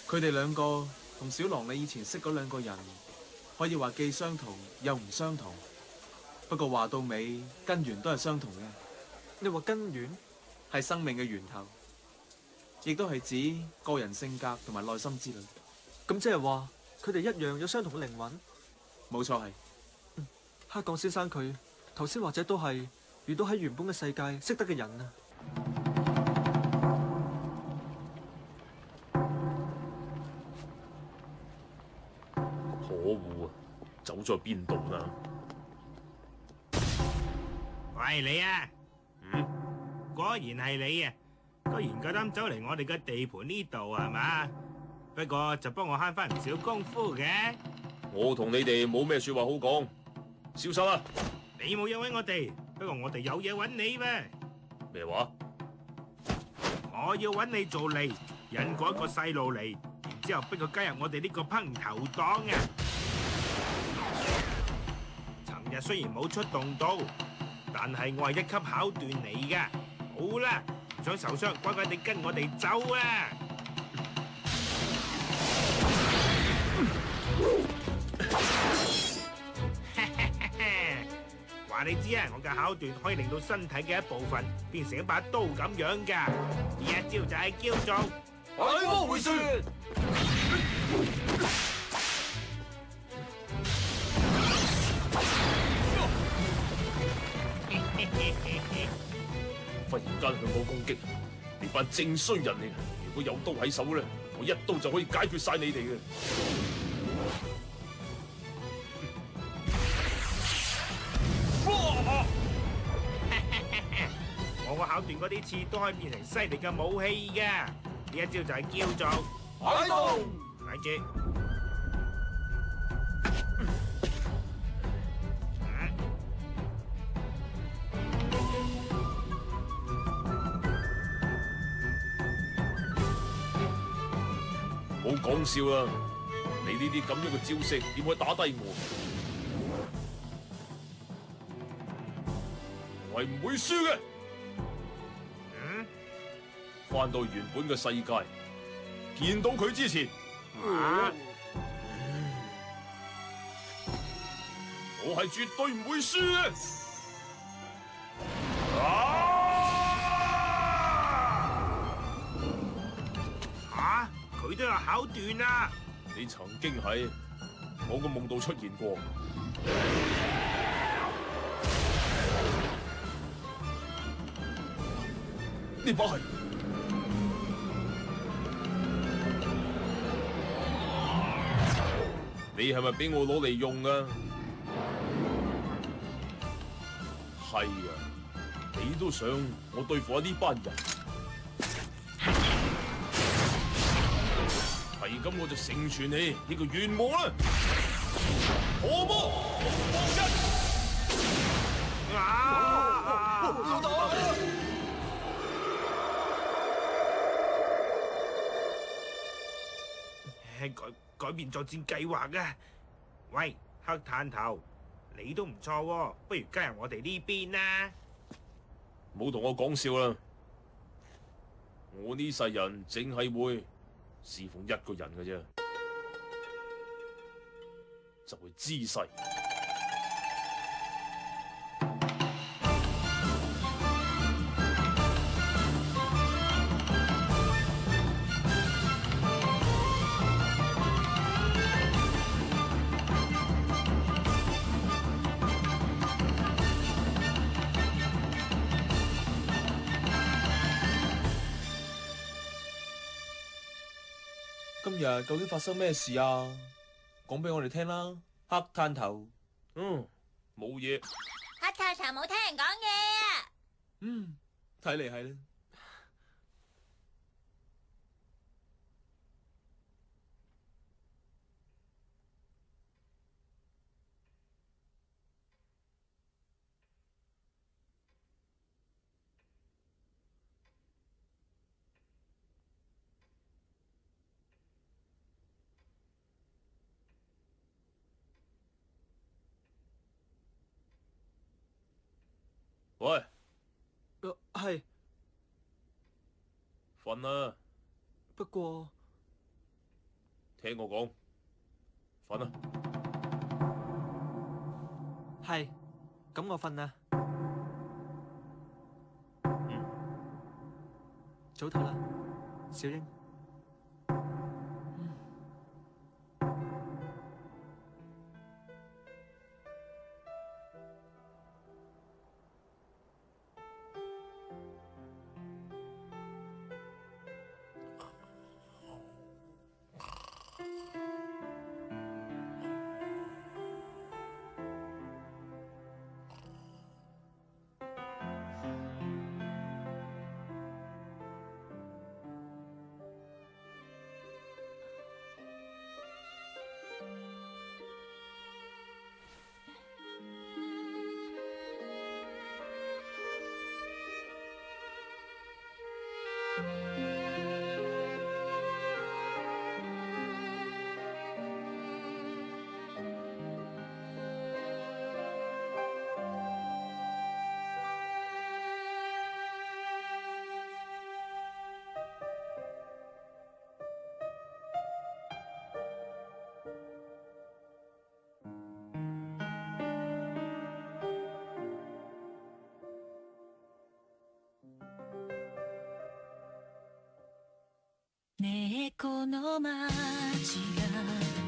佢哋兩個同小狼你以前識嗰兩個人，可以話既相同又唔相同。不過話到尾，根源都係相同嘅。你話根源係生命嘅源頭，亦都係指個人性格同埋內心之類。咁即係話佢哋一樣有相同嘅靈魂？冇錯係。黑鋼先生佢頭先或者都係遇到喺原本嘅世界識得嘅人啊。可惡啊！走咗去邊度啦？喂，你啊！果然係你啊！居然夠膽走嚟我哋嘅地盤呢度係嘛？不過就幫我慳翻唔少功夫嘅。我同你哋冇咩說話好講，消失啦！你冇嘢搵我哋，不過我哋有嘢搵你咩？咩話？我要搵你做嚟，引過一個細路嚟，然之後逼佢加入我哋呢個烹頭黨啊！尋日雖然冇出動到，但係我係一級考斷你噶。好啦，唔想受傷，乖乖地跟我哋走啊！話你知啊，我嘅考斷可以令到身體嘅一部分變成一把刀咁樣噶。呢一招就係叫做海魔回旋。忽然間向我攻擊，你班正衰人嚟！如果有刀喺手咧，我一刀就可以解決晒你哋嘅。我個考斷嗰啲刺都可以變成犀利嘅武器噶。呢一招就係叫做海洞。睇住。冇講笑啦！你呢啲咁樣嘅招式點可以打低我？我係唔會輸嘅。翻到原本嘅世界，見到佢之前，我係絕對唔會輸嘅。佢都有考斷啊！你曾經喺我個夢度出現過。呢把係你係咪俾我攞嚟用啊？係啊，你都想我對付呢班人？係咁，我就成全你呢個願望啦！火魔黃一改變作戰計劃嘅。喂，黑炭頭，你都唔錯喎，不如加入我哋呢邊啦！唔好同我講笑啦！我呢世人淨係會侍奉一個人嘅啫，就係姿勢。今日究竟發生咩事啊？講俾我哋聽啦，黑炭頭。冇嘢。黑炭頭冇聽人講嘢啊！睇嚟係啦。喂，係。瞓啦。不過聽我講，瞓啦。係，咁我瞓啦。早唞啦，小英。ねえこの街が